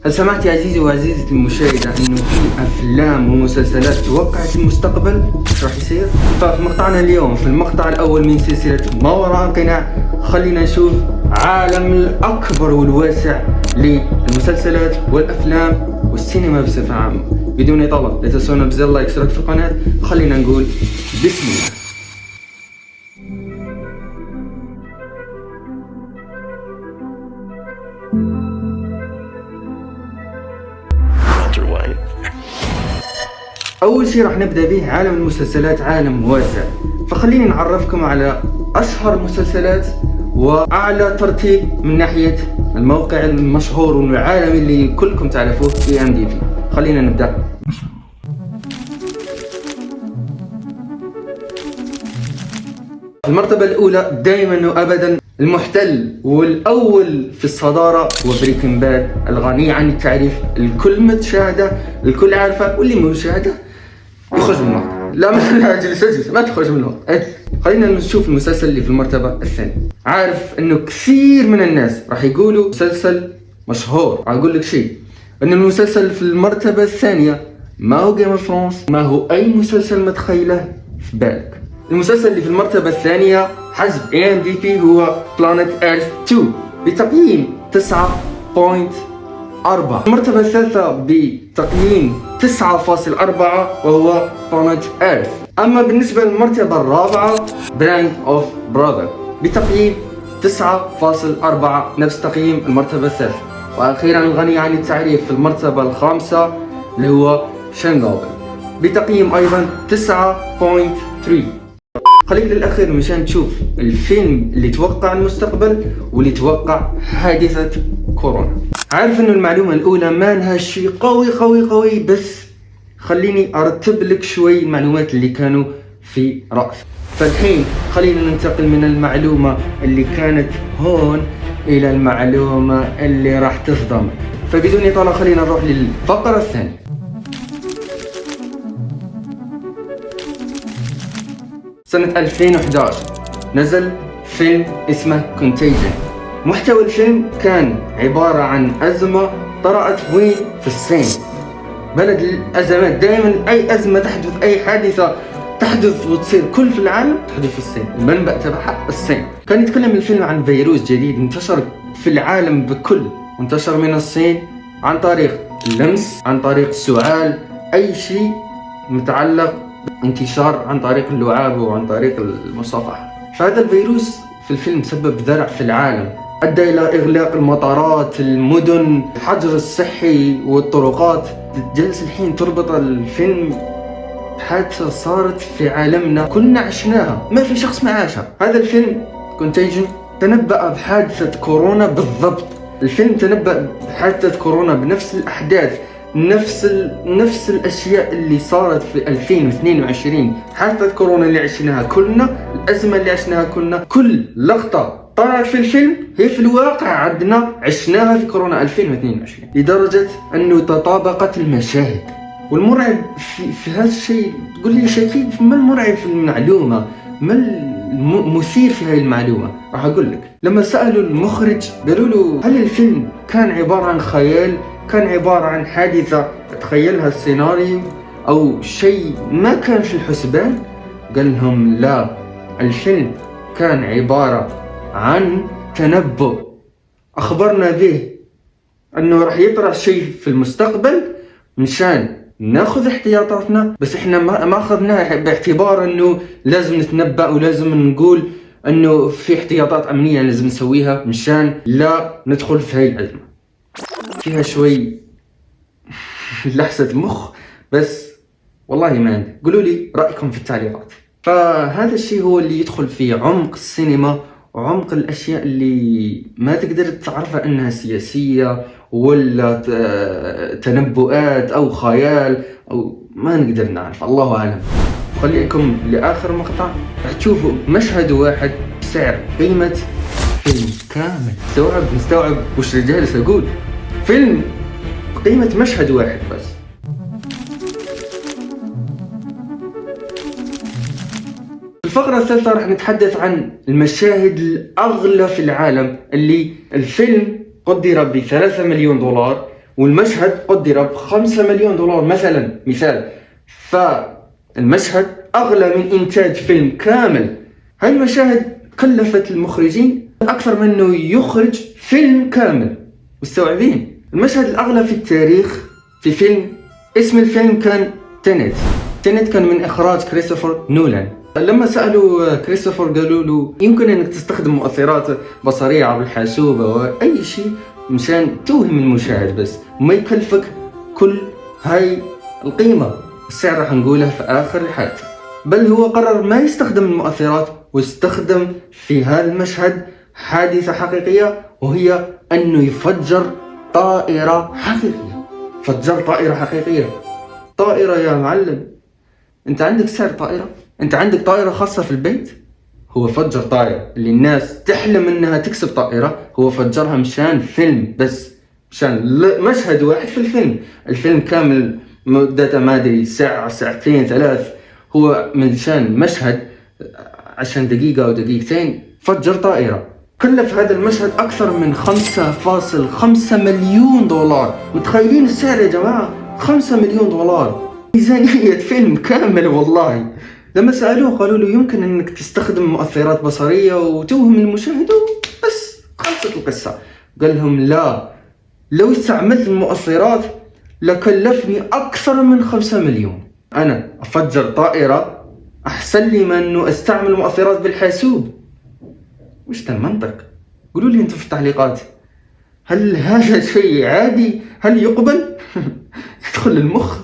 هل سمعت يا عزيزي وعزيزتي المشاهدة انه في افلام ومسلسلات توقعت في المستقبل ايش راح يصير؟ ففي مقطعنا اليوم في المقطع الاول من سلسلة ما وراء القناع خلينا نشوف عالم الاكبر والواسع للمسلسلات والافلام والسينما بصفة عامة. بدون اطالة لا تنسونا بزر لايك واشتراك في القناة. خلينا نقول بسم الله. أول شيء راح نبدأ به عالم المسلسلات، عالم واسع. فخليني نعرفكم على أشهر المسلسلات وأعلى ترتيب من ناحية الموقع المشهور والعالمي اللي كلكم تعرفوه IMDb. خلينا نبدأ. المرتبة الأولى دائما وأبدا المحتل والأول في الصدارة هو بريكنج باد، الغني عن التعريف، الكل متشاهدة، الكل عارفة، واللي مشاهدة يخرج من الوقت. لا جلس ما تخرج من الوقت. خلينا نشوف المسلسل اللي في المرتبة الثانية. عارف انه كثير من الناس راح يقولوا مسلسل مشهور. اقول لك شيء، ان المسلسل في المرتبة الثانية ما هو جيم اوف ثرونز، ما هو اي مسلسل متخيله في بالك. المسلسل اللي في المرتبة الثانية حسب IMDb هو Planet Earth 2 بتقييم 9.4. المرتبة الثالثة بتقييم 9.4 وهو Planet Earth. أما بالنسبة للمرتبة الرابعة Band of Brothers بتقييم 9.4 نفس تقييم المرتبة الثالثة. وأخيرا الغني عن التعريف في المرتبة الخامسة اللي هو شيرنوبل بتقييم أيضا 9.3. خليك للأخير مشان تشوف الفيلم اللي توقع المستقبل واللي توقع حادثة كورونا. عارف انه المعلومة الأولى ما لها شيء قوي بس خليني أرتب لك شوي المعلومات اللي كانوا في رأسي. فالحين خلينا ننتقل من المعلومة اللي كانت هون إلى المعلومة اللي راح تصدمك. فبدون إطالة خلينا نروح للفقرة الثانية. سنة 2011 نزل فيلم اسمه Contagion. محتوى الفيلم كان عبارة عن أزمة طرأت وين؟ في الصين، بلد الأزمات. دائما أي أزمة تحدث، أي حادثة تحدث وتصير كل في العالم تحدث في الصين، المنبع تبعها الصين. كان يتكلم الفيلم عن فيروس جديد انتشر في العالم بكل، انتشر من الصين عن طريق اللمس، عن طريق السعال، أي شيء متعلق انتشار عن طريق اللعاب وعن طريق المصافحة. فهذا الفيروس في الفيلم سبب ذرع في العالم، أدى إلى إغلاق المطارات، المدن، الحجر الصحي والطرقات. جالس الحين تربط الفيلم بحادثة صارت في عالمنا كلنا عشناها، ما في شخص ما عاشها. هذا الفيلم Contagion تنبأ بحادثة كورونا بالضبط. الفيلم تنبأ بحادثة كورونا بنفس الأحداث، نفس الأشياء اللي صارت في 2022. حادثة كورونا اللي عشناها كلنا، الأزمة اللي عشناها كلنا، كل لقطة طلعت في الفيلم هي في الواقع عندنا عشناها في كورونا 2022، لدرجة أنه تطابقت المشاهد. والمرعب في هذا الشيء، تقول لي شكيب ما المرعب في المعلومة؟ ما المثير في هذه المعلومة؟ راح أقول لك. لما سألوا المخرج قالوا له هل الفيلم كان عبارة عن خيال، كان عبارة عن حادثة تخيلها السيناريو أو شيء ما كان في الحسبان؟ قال لهم لا، الفيلم كان عبارة عن تنبؤ أخبرنا به أنه راح يطرح شيء في المستقبل مشان ناخذ احتياطاتنا، بس احنا ما اخذناها باعتبار انه لازم نتنبأ ولازم نقول انه في احتياطات امنية لازم نسويها مشان لا ندخل في هاي الأزمة. فيها شوي لحسة مخ، بس والله ما عندي. قولوا لي رأيكم في التعليقات. فهذا الشيء هو اللي يدخل في عمق السينما وعمق الأشياء اللي ما تقدر تعرفها أنها سياسية ولا تنبؤات أو خيال، أو ما نقدر نعرف، الله أعلم. خليكم لآخر مقطع راح تشوفوا مشهد واحد بسعر قيمة فيلم كامل. مستوعب وش جالس أقول؟ فيلم بقيمة مشهد واحد بس. الفقرة الثالثة راح نتحدث عن المشاهد الأغلى في العالم، اللي الفيلم قدر ب$3 مليون والمشهد قدر ب5 مليون دولار مثلا، مثال. فالمشهد أغلى من إنتاج فيلم كامل. هاي المشاهد كلفت المخرجين أكثر من أنه يخرج فيلم كامل. مستوعبين؟ المشهد الأغلى في التاريخ في فيلم، اسم الفيلم كان تينت. تينت كان من إخراج كريستوفر نولان. لما سألوا كريستوفر قالوا له يمكن أنك تستخدم مؤثرات بصرية عبر الحاسوب أو أي شيء مشان توهم المشاهد بس وما يكلفك كل هاي القيمة. السعر راح نقوله في آخر الحلقة. بل هو قرر ما يستخدم المؤثرات، واستخدم في هذا المشهد حادثة حقيقية، وهي أنه يفجر طائرة حقيقية. فجر طائرة حقيقية. طائرة يا معلم، أنت عندك سعر طائرة؟ أنت عندك طائرة خاصة في البيت؟ هو فجر طائرة اللي الناس تحلم أنها تكسب طائرة، هو فجرها مشان فيلم بس، مشان مشهد واحد في الفيلم. الفيلم كامل مدته ما أدري ساعة، ساعتين، 3. هو مشان مشهد عشان دقيقة أو دقيقتين فجر طائرة. كلف هذا المشهد أكثر من 5.5 مليون دولار. متخيلين السعر يا جماعة؟ 5 مليون دولار ميزانية فيلم كامل والله. لما سألوه قالوا له يمكن أنك تستخدم مؤثرات بصرية وتوهم المشاهد بس خلصت القصة. قال لهم لا، لو استعملت المؤثرات لكلفني أكثر من 5 مليون. أنا أفجر طائرة أحسن لي من أنه أستعمل مؤثرات بالحاسوب. وش ده المنطق؟ قولوا لي أنتم في التعليقات، هل هذا شيء عادي؟ هل يقبل؟ يدخل المخ؟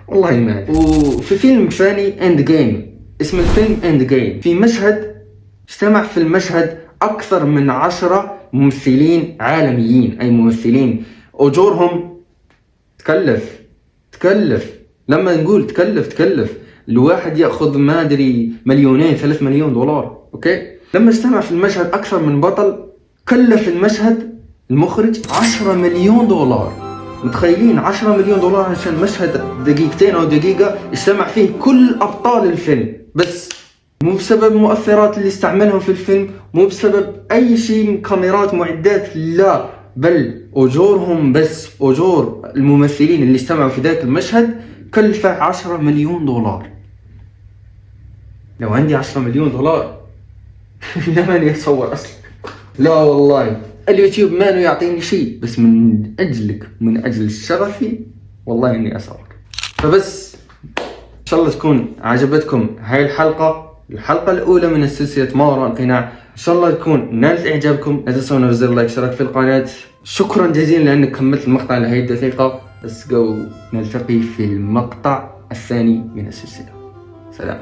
والله ما أدري. وفي فيلم ثاني اند جيم، اسم الفيلم اند جيم، في مشهد اجتمع في المشهد أكثر من 10 ممثلين عالميين، أي ممثلين أجورهم تكلف. لما نقول تكلف الواحد يأخذ ما أدري 2-3 مليون دولار. أوكي، لما اجتمع في المشهد أكثر من بطل كلف المشهد المخرج 10 مليون دولار. متخيلين 10 مليون دولار عشان مشهد دقيقتين أو دقيقة اجتمع فيه كل أبطال الفيلم، بس مو بسبب مؤثرات اللي استعملهم في الفيلم، مو بسبب أي شيء من كاميرات معدات، لا، بل أجورهم بس، أجور الممثلين اللي اجتمعوا في ذاك المشهد كلفه 10 مليون دولار. لو عندي 10 مليون دولار لمن يتصور أصلا. لا والله اليوتيوب ما يعطيني شيء، بس من أجلك، من أجل شغفي والله إني أصور. فبس إن شاء الله تكون عجبتكم هاي الحلقة الأولى من سلسلة ما وراء القناع. إن شاء الله تكون نالت إعجابكم. لا تنسون زر لايك، اشتراك في القناة. شكرا جزيلا لأنك كملت المقطع لهي الدقيقة. نلتقي في المقطع الثاني من السلسلة. سلام.